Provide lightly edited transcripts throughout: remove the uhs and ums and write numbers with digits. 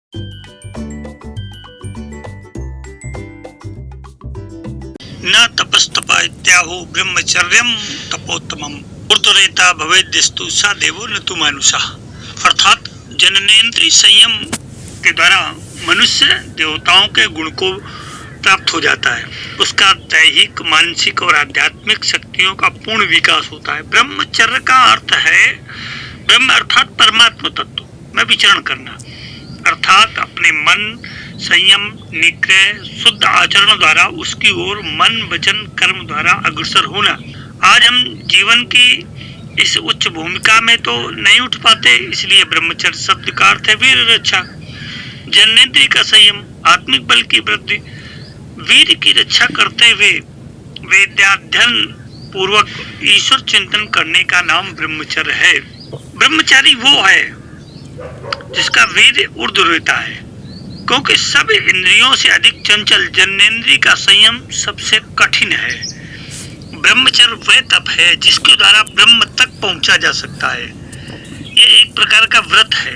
न तपस्तपा इत्याहु ब्रह्मचर्यम तपोत्तमम ऊर्ध्वरेता भवेद्यस्तु सा देवो न तु मानुषा। अर्थात जननेन्द्रिय संयम के द्वारा मनुष्य देवताओं के गुण को प्राप्त हो जाता है। उसका दैहिक, मानसिक और आध्यात्मिक शक्तियों का पूर्ण विकास होता है। ब्रह्मचर्य का अर्थ है ब्रह्म अर्थात परमात्मा तत्व में विचरण करना, अर्थात अपने मन, संयम, निग्रह, शुद्ध आचरण द्वारा उसकी ओर मन, वचन, कर्म द्वारा अग्रसर होना। आज हम जीवन की इस उच्च भूमिका में तो नहीं उठ पाते, इसलिए ब्रह्मचर्य शब्द का अर्थ है वीर रक्षा। जननेन्द्रिय का संयम, आत्मिक बल की वृद्धि, वीर की रक्षा करते हुए वेदाध्ययन पूर्वक ईश्वर चिंतन करने का नाम ब्रह्मचर्य है। ब्रह्मचारी वो है जिसका वीर ऊर्ध्व रहता है, क्योंकि सब इंद्रियों से अधिक चंचल जननेन्द्रिय का संयम सबसे कठिन है। ब्रह्मचर्य वह तप है जिसके द्वारा ब्रह्म तक पहुंचा जा सकता है। ये एक प्रकार का व्रत है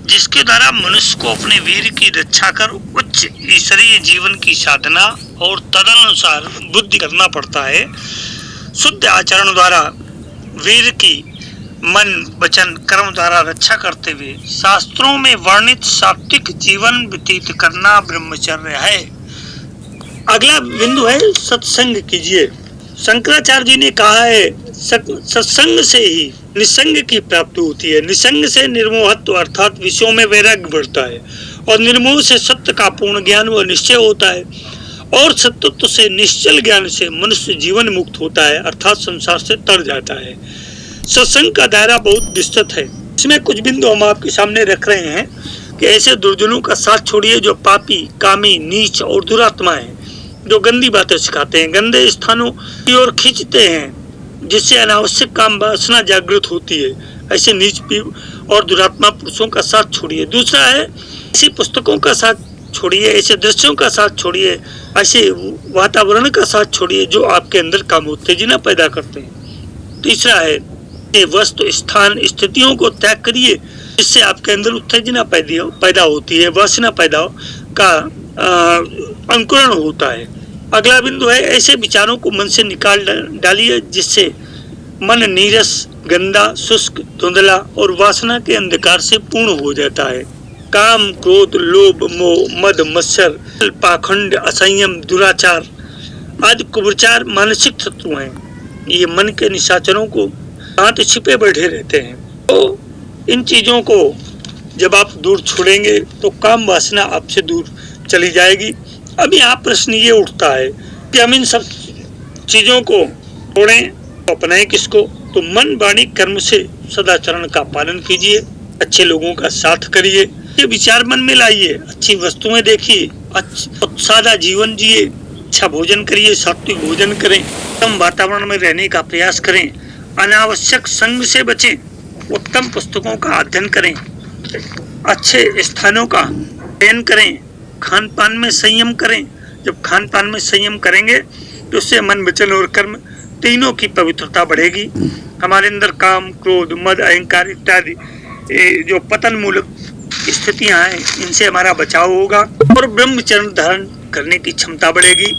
जिसके द्वारा मनुष्य को अपने वीर की रक्षा कर उच्च ईश्वरीय जीवन की साधना और तदनुसार बुद्धि करना पड़ता है। शुद्ध आचरण द्वारा वीर की मन, वचन, कर्म द्वारा रक्षा करते हुए शास्त्रों में वर्णित सात्विक जीवन व्यतीत करना ब्रह्मचर्य है। अगला बिंदु है सत्संग कीजिए। शंकराचार्य जी ने कहा है सत्संग से ही निसंग की प्राप्ति होती है। निसंग से निर्मोहत्व अर्थात विषयों में वैराग्य बढ़ता है और निर्मोह से सत्य का पूर्ण ज्ञान व निश्चय होता है और सत्तत्व से निश्चल ज्ञान से मनुष्य जीवन मुक्त होता है अर्थात संसार से तर जाता है। सत्संग का दायरा बहुत विस्तृत है। इसमें कुछ बिंदु हम आपके सामने रख रहे हैं कि ऐसे दुर्जनों का साथ छोड़िए जो पापी, कामी, नीच और दुरात्मा है, जो गंदी बातें सिखाते हैं, गंदे स्थानों की ओर खींचते हैं जिससे अनावश्यक काम वासना जागृत होती है। ऐसे नीच और दुरात्मा पुरुषों का साथ छोड़िए। दूसरा है ऐसी पुस्तकों का साथ छोड़िए, ऐसे दृश्यों का साथ छोड़िए, ऐसे वातावरण का साथ छोड़िए जो आपके अंदर काम उत्तेजना पैदा करते हैं। तीसरा है वस्तु, स्थान, स्थितियों को त्याग करिए जिससे आपके अंदर उत्तेजना पैदा होती है, वासना पैदा का अंकुरण होता है। अगला बिंदु है ऐसे विचारों को मन से निकाल डालिए जिससे मन नीरस, गंदा, शुष्क, धुंधला और वासना के अंधकार से पूर्ण हो जाता है। काम, क्रोध, लोभ, मोह, मद, मत्सर, पाखंड, असंयम, दुराचार आदि कुविचार मानसिक शत्रु हैं। ये मन के निशाचरों को हाथ छिपे बैठे रहते हैं। तो इन चीजों को जब आप दूर छोड़ेंगे तो काम वासना आपसे दूर चली जाएगी। अब यहाँ प्रश्न ये उठता है कि हम इन सब चीजों को छोड़ें तो अपनाएं किसको? तो मन, वाणी, कर्म से सदाचरण का पालन कीजिए, अच्छे लोगों का साथ करिए, ये विचार मन में लाइए, अच्छी वस्तुएं देखिए, सादा जीवन जिए, अच्छा भोजन करिए, सात्विक भोजन करें, उत्तम वातावरण में रहने का प्रयास करें, अनावश्यक संग से बचें, उत्तम पुस्तकों का अध्ययन करें, अच्छे स्थानों का चयन करें, खान पान में संयम करें। जब खान पान में संयम करेंगे तो उससे मन, वचन और कर्म तीनों की पवित्रता बढ़ेगी। हमारे अंदर काम, क्रोध, मद, अहंकार इत्यादि जो पतन मूलक स्थितियां हैं इनसे हमारा बचाव होगा और ब्रह्मचर्य धारण करने की क्षमता बढ़ेगी।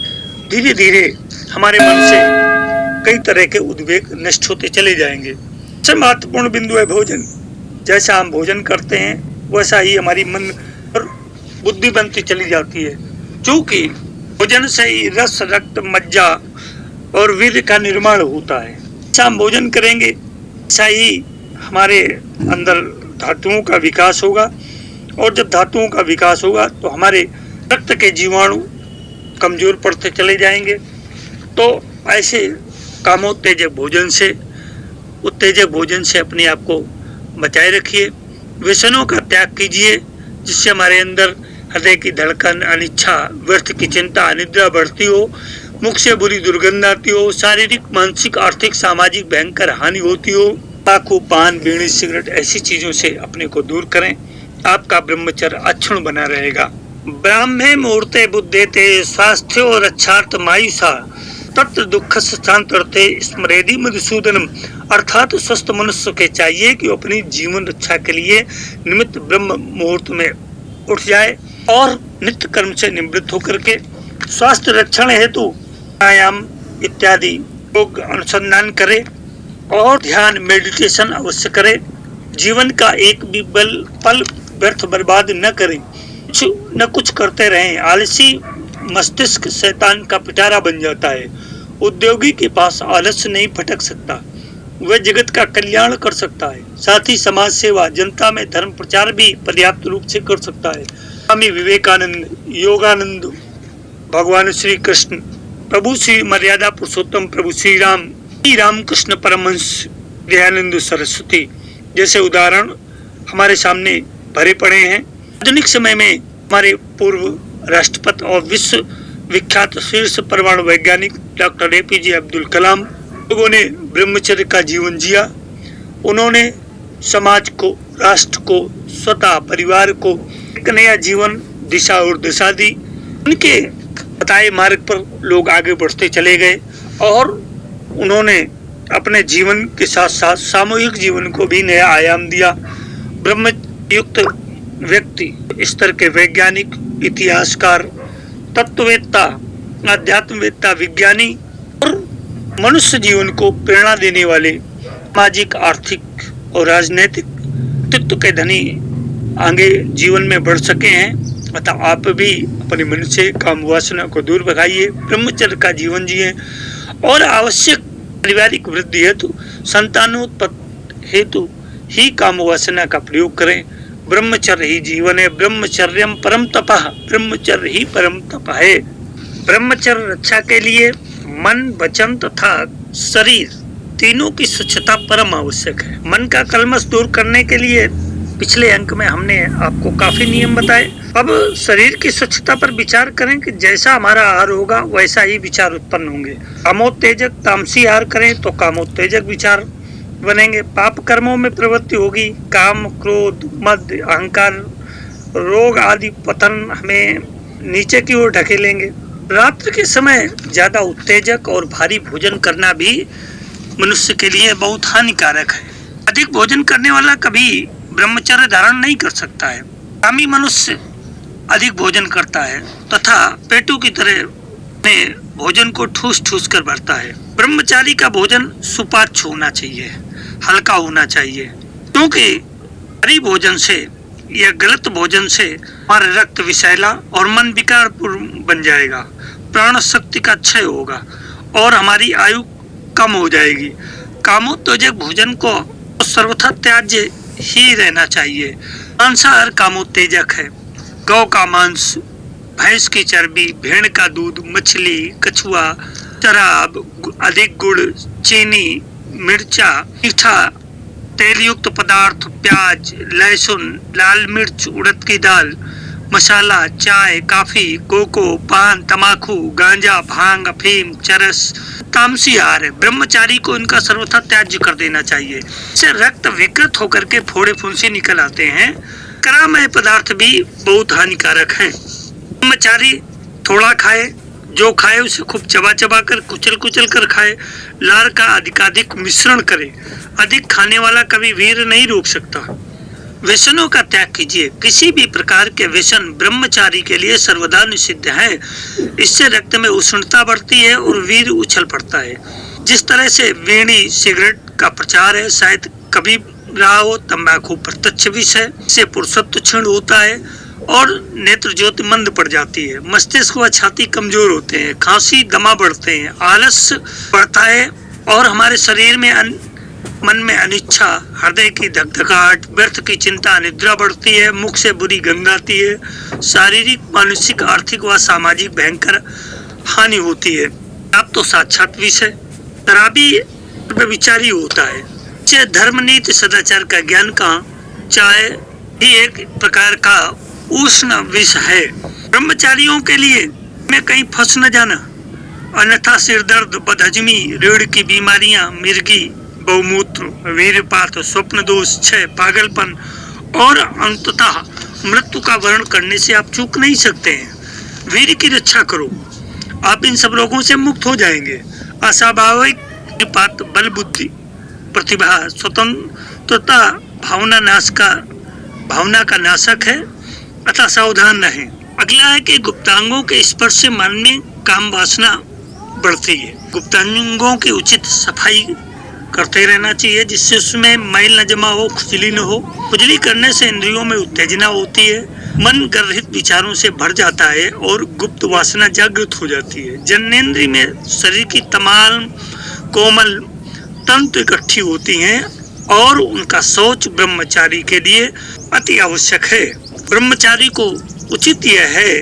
धीरे धीरे हमारे मन से कई तरह के उद्वेग नष्ट होते चले जाएंगे। सबसे महत्वपूर्ण बिंदु है भोजन। जैसा हम भोजन करते हैं वैसा ही हमारी मन और बुद्धि बनती चली जाती है, क्योंकि भोजन से ही रस, रक्त, मज्जा और वीर्य का निर्माण होता है। जैसा हम भोजन करेंगे वैसा ही हमारे अंदर धातुओं का विकास होगा और जब धातुओं का विकास होगा तो हमारे रक्त के जीवाणु कमजोर पड़ते चले जाएंगे। तो ऐसे कामोत्तेजक भोजन से अपने आप को बचाए रखिए। व्यसनों का त्याग कीजिए जिससे हमारे अंदर हृदय की धड़कन, अनिच्छा, व्यर्थ की चिंता, अनिद्रा बढ़ती हो, मुख से बुरी दुर्गंध आती हो, शारीरिक, मानसिक, आर्थिक, सामाजिक भयंकर हानि होती हो। तंबाकू, पान, बीड़ी, सिगरेट ऐसी चीजों से अपने को दूर करें। आपका ब्रह्मचर्य अक्षुण्ण बना रहेगा। ब्राह्मे मुहूर्ते बुद्धेते स्वास्थ्यो रक्षार्थ मायुषा तत्र दुख स्थान्तरते स्मरेदि मधुसूदनम। अर्थात स्वस्थ मनुष्य के चाहिए कि अपनी जीवन रक्षा के लिए निमित्त ब्रह्म मुहूर्त में उठ जाए और नित्य कर्म से निवृत्त होकर के स्वास्थ्य रक्षण हेतु प्राणायाम इत्यादि योग अनुसंधान करे और ध्यान मेडिटेशन अवश्य करे। जीवन का एक भी पल व्यर्थ बर्बाद न करें, कुछ न कुछ करते रहें। आलसी मस्तिष्क शैतान का पिटारा बन जाता है। उद्योगी के पास आलस्य नहीं भटक सकता, वह जगत का कल्याण कर सकता है, साथ ही समाज सेवा, जनता में धर्म प्रचार भी पर्याप्त रूप से कर सकता है। स्वामी विवेकानंद, योगानंद, भगवान श्री कृष्ण, प्रभु श्री मर्यादा पुरुषोत्तम प्रभु श्री रामकृष्ण परमहंस, दयानंद सरस्वती जैसे उदाहरण हमारे सामने भरे पड़े हैं। आधुनिक समय में हमारे पूर्व राष्ट्रपति और विश्व विख्यात शीर्ष परमाणु वैज्ञानिक डॉक्टर APJ अब्दुल कलाम, लोगों ने ब्रह्मचर्य का जीवन जिया। उन्होंने समाज को, राष्ट्र को, स्वतः परिवार को एक नया जीवन दिशा और दिशा दी। उनके बताए मार्ग पर लोग आगे बढ़ते चले गए और उन्होंने अपने जीवन के साथ साथ सामूहिक जीवन को भी नया आयाम दिया। ब्रह्मयुक्त व्यक्ति स्तर के वैज्ञानिक, इतिहासकार, तत्ववेत्ता, आध्यात्मवेत्ता, विज्ञानी और मनुष्य जीवन को प्रेरणा देने वाले सामाजिक, आर्थिक और राजनीतिक व्यक्तित्व के धनी आगे जीवन में बढ़ सके हैं। अतः आप भी अपने मन से काम वासना को दूर भगाइए, ब्रह्मचर्य का जीवन जिए और आवश्यक पारिवारिक वृद्धि हेतु, संतानोत्पत्ति हेतु ही काम वासना का प्रयोग करें। ब्रह्मचर्य ही जीवन है। ब्रह्मचर्यम परम तपः, ब्रह्मचर्य ही परम तप है। ब्रह्मचर्य रक्षा के लिए मन, वचन तथा शरीर तीनों की स्वच्छता परम आवश्यक है। मन का कलमश दूर करने के लिए पिछले अंक में हमने आपको काफी नियम बताए। अब शरीर की स्वच्छता पर विचार करें कि जैसा हमारा आहार होगा वैसा ही विचार उत्पन्न होंगे। कामोत्तेजक तामसी आहार करें तो कामोत्तेजक विचार बनेंगे। पाप कर्मों में प्रवृत्ति होगी, काम, क्रोध, मद, अहंकार, रोग आदि पतन हमें नीचे की ओर ढकेलेंगे। रात्रि के समय ज्यादा उत्तेजक और भारी भोजन करना भी मनुष्य के लिए बहुत हानिकारक है। अधिक भोजन करने वाला कभी ब्रह्मचर्य धारण नहीं कर सकता है। कामी मनुष्य अधिक भोजन करता है तथा पेटू की तरह में भोजन को ठूस ठूस कर भरता है। ब्रह्मचारी का भोजन सुपाच्य होना चाहिए, हल्का होना चाहिए, क्योंकि भारी भोजन से या गलत भोजन से हमारा रक्त विषैला और मन विकारपूर्ण बन जाएगा, प्राण शक्ति का क्षय होगा और हमारी आयु कम हो जाएगी। कामोत्तेजक भोजन को सर्वथा त्याज्य ही रहना चाहिए। मांसाहार कामोत्तेजक है। गौ का मांस, भैंस की चर्बी, भेड़ का दूध, मछली, कछुआ, शराब, अधिक गुड़, चीनी, मिर्चा, मीठा, तेल युक्त पदार्थ, प्याज, लहसुन, लाल मिर्च, उड़द की दाल, मसाला, चाय, कॉफी, कोको, पान, तमाकू, गांजा, भांग, अफीम, चरस तामसी आहार है। ब्रह्मचारी को इनका सर्वथा त्याज्य कर देना चाहिए। इससे रक्त विकृत होकर के फोड़े फुंसी निकल आते हैं। करामय पदार्थ भी बहुत हानिकारक हैं। ब्रह्मचारी थोड़ा खाए, जो खाए उसे खूब चबा चबा कर, कुचल कुचल कर खाए। लार का अधिकाधिक मिश्रण करे। अधिक खाने वाला कभी वीर नहीं रोक सकता। व्यसनों का त्याग कीजिए। किसी भी प्रकार के व्यसन ब्रह्मचारी के लिए सर्वदा निषिद्ध है। इससे रक्त में उष्णता बढ़ती है और वीर उछल पड़ता है। जिस तरह से बीड़ी सिगरेट का प्रचार है, शायद कभी रहा हो, तंबाकू प्रत्यक्ष विष है। इससे पुरुषत्व क्षीण होता है और नेत्र ज्योति मंद पड़ जाती है। मस्तिष्क व छाती कमजोर होते हैं, खांसी, दमा बढ़ते हैं, आलस्य बढ़ता है और हमारे शरीर में मन में अनिच्छा, हृदय की धकधकाहट, व्यर्थ की चिंता, निद्रा बढ़ती है, मुख से बुरी गंध आती है, शारीरिक, मानसिक, आर्थिक व सामाजिक भयंकर हानि होती है। आप तो साक्षात विष है। शराबी विचारी होता है। चाहे धर्म, नीति, सदाचार का ज्ञान कहाँ, चाहे ही एक प्रकार का उष्ण विष है। ब्रह्मचारियों के लिए में कहीं फंस न जाना, अन्यथा सिर दर्द, बदहजमी, रीढ़ की बीमारियां, मिर्गी, बहुमूत्र, वीरपात, स्वप्न दोष, क्षय, पागलपन और अंततः मृत्यु का वर्ण करने से आप चूक नहीं सकते हैं। वीर की रक्षा करो, आप इन सब रोगों से मुक्त हो जाएंगे। अस्वाभाविक वीरपात बल बुद्धि, प्रतिभा, स्वतंत्रता भावना का नाशक है। अतः सावधान रहें। अगला है कि गुप्तांगों के स्पर्श से मन में काम वासना बढ़ती है। गुप्तांगों की उचित सफाई करते रहना चाहिए जिससे उसमें मैल न जमा हो, खुजली न हो। खुजली करने से इंद्रियों में उत्तेजना होती है, मन गर्भित विचारों से भर जाता है और गुप्त वासना जागृत हो जाती है। जननेंद्रिय में शरीर की तमाम कोमल तंतु इकट्ठी होती हैं और उनका शौच ब्रह्मचारी के लिए अति आवश्यक है। ब्रह्मचारी को उचित यह है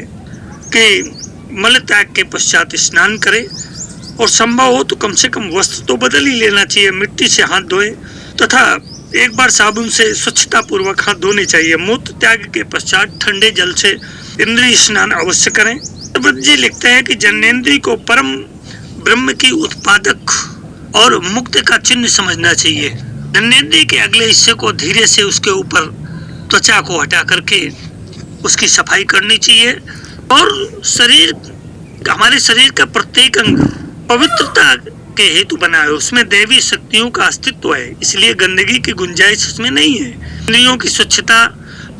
कि मल त्याग के पश्चात स्नान करे और संभव हो तो कम से कम वस्त्र तो बदल ही लेना चाहिए। मिट्टी से हाथ धोए तथा एक बार साबुन से स्वच्छता पूर्वक हाथ धोने चाहिए। मूत्र त्याग के पश्चात ठंडे जल से इंद्रिय स्नान अवश्य करें। जी लिखते हैं कि जननेंद्रिय को परम ब्रह्म की उत्पादक और मुक्त का चिन्ह समझना चाहिए। जननेंद्रिय के अगले हिस्से को धीरे से उसके ऊपर त्वचा को हटा करके उसकी सफाई करनी चाहिए और हमारे शरीर का प्रत्येक अंग पवित्रता के हेतु बना है, उसमें देवी शक्तियों का अस्तित्व है, इसलिए गंदगी की गुंजाइश उसमें नहीं है। इंद्रियों की स्वच्छता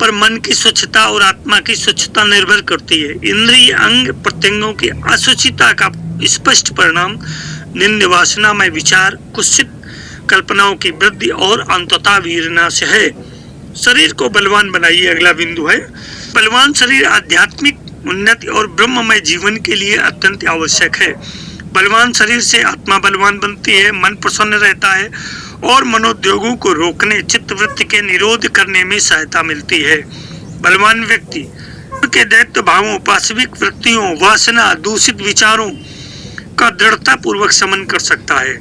पर मन की स्वच्छता और आत्मा की स्वच्छता निर्भर करती है। इंद्रिय अंग प्रत्यंगों की असुचिता का स्पष्ट परिणाम निंद वासनामय विचार, कुत्सित कल्पनाओं की वृद्धि और अंततः वीरनाश है। शरीर को बलवान बनाइए, अगला बिंदु है। बलवान शरीर आध्यात्मिक उन्नति और ब्रह्ममय जीवन के लिए अत्यंत आवश्यक है। बलवान शरीर से आत्मा बलवान बनती है, मन प्रसन्न रहता है और मनोद्योगों को रोकने, चित्तवृत्ति के निरोध करने में सहायता मिलती है। बलवान व्यक्ति के दैत्य भावों, पाशविक वृत्तियों, वासना, दूषित विचारों का दृढ़ता पूर्वक समन कर सकता है।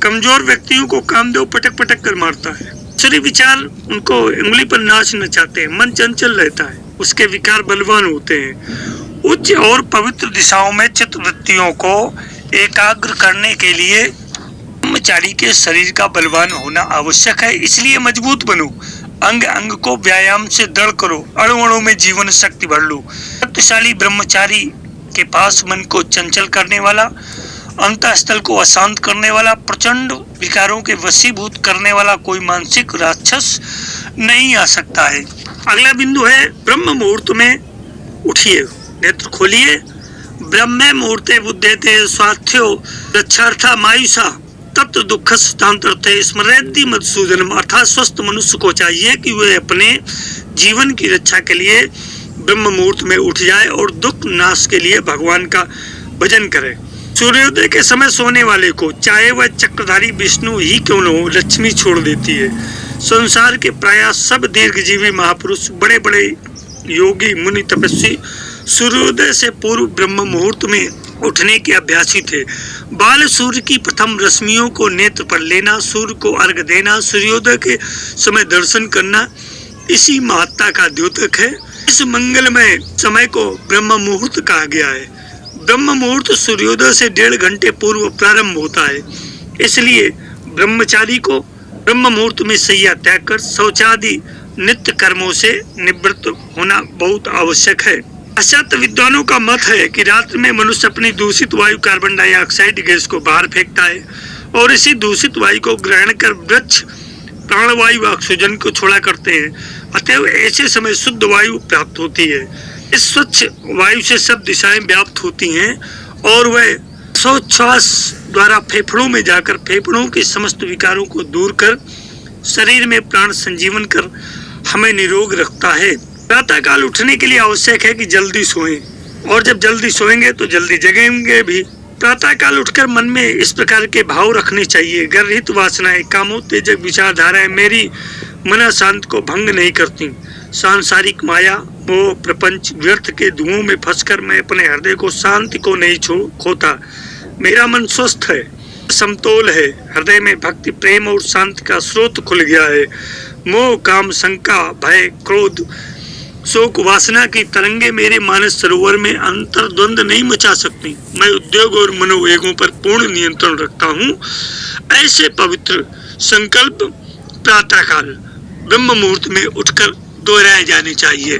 कमजोर व्यक्तियों को कामदेव पटक पटक कर मारता है। शरीर विचार उनको उंगली पर नाच न चाहते, मन चंचल रहता है, उसके विकार बलवान होते हैं। उच्च और पवित्र दिशाओं में चित्तवृत्तियों को एकाग्र करने के लिए ब्रह्मचारी के शरीर का बलवान होना आवश्यक है। इसलिए मजबूत बनो, अंग अंग को व्यायाम से दृढ़ करो, अणु अणु में जीवन शक्ति भर लो। शक्तिशाली ब्रह्मचारी के पास मन को चंचल करने वाला, अंतःस्थल को अशांत करने वाला, प्रचंड विकारों के वशीभूत करने वाला कोई मानसिक राक्षस नहीं आ सकता है। अगला बिंदु है ब्रह्म मुहूर्त में उठिए, नेत्र खोलिए। ब्रह्मे मुहूर्ते बुद्धेते स्वास्थ्यो रक्षार्था मायुषा तत्र दुख स्थान्तरते स्मरेद्दि मधुसूदनम। अर्थात स्वस्थ मनुष्य को चाहिए कि वह अपने जीवन की रक्षा के लिए ब्रह्म मुहूर्त में उठ जाए और दुख नाश के लिए भगवान का भजन करे। सूर्योदय के समय सोने वाले को, चाहे वह चक्रधारी विष्णु ही क्यों न हो, लक्ष्मी छोड़ देती है। संसार के प्राय सब दीर्घजीवी महापुरुष, बड़े बड़े योगी, मुनि, तपस्वी सूर्योदय से पूर्व ब्रह्म मुहूर्त में उठने के अभ्यासी थे। बाल सूर्य की प्रथम रश्मियों को नेत्र पर लेना, सूर्य को अर्घ देना, सूर्योदय के समय दर्शन करना इसी महत्ता का द्योतक है। इस मंगलमय समय को ब्रह्म मुहूर्त कहा गया है। ब्रह्म मुहूर्त सूर्योदय से 1.5 घंटे पूर्व प्रारंभ होता है, इसलिए ब्रह्मचारी को ब्रह्म मुहूर्त में शैया त्याग कर शौचादि नित्य कर्मों से निवृत्त होना बहुत आवश्यक है। पाश्चात्य विद्वानों का मत है कि रात्रि में मनुष्य अपनी दूषित वायु कार्बन डाइऑक्साइड गैस को बाहर फेंकता है और इसी दूषित वायु को ग्रहण कर वृक्ष प्राणवायु ऑक्सीजन को छोड़ा करते हैं। अतएव ऐसे समय शुद्ध वायु प्राप्त होती है। इस स्वच्छ वायु से सब दिशाएं व्याप्त होती हैं और वह श्वास द्वारा फेफड़ों में जाकर फेफड़ों के समस्त विकारों को दूर कर शरीर में प्राण संजीवन कर हमें निरोग रखता है। प्रातः काल उठने के लिए आवश्यक है कि जल्दी सोएं, और जब जल्दी सोएंगे तो जल्दी जगेंगे भी। प्रातः काल उठकर मन में इस प्रकार के भाव रखने चाहिए। गर्हित वासनाएं, कामोत्तेजक विचारधाराएं मेरी मना शांत को भंग नहीं करती। सांसारिक माया, मोह, प्रपंच, व्यर्थ के धुओं में फंसकर मैं अपने हृदय को शांति को नहीं खोता। मेरा मन स्वस्थ है, समतोल है, हृदय में भक्ति, प्रेम और शांति का स्रोत खुल गया है। मोह, काम, शंका, भय, क्रोध, शोक, वासना की तरंगे मेरे मानस सरोवर में अंतर्द्वंद नहीं मचा सकती। मैं उद्योग और मनोवेगों पर पूर्ण नियंत्रण रखता हूँ। ऐसे पवित्र संकल्प प्रातःकाल ब्रह्म मुहूर्त में उठकर दोहराए जाने चाहिए।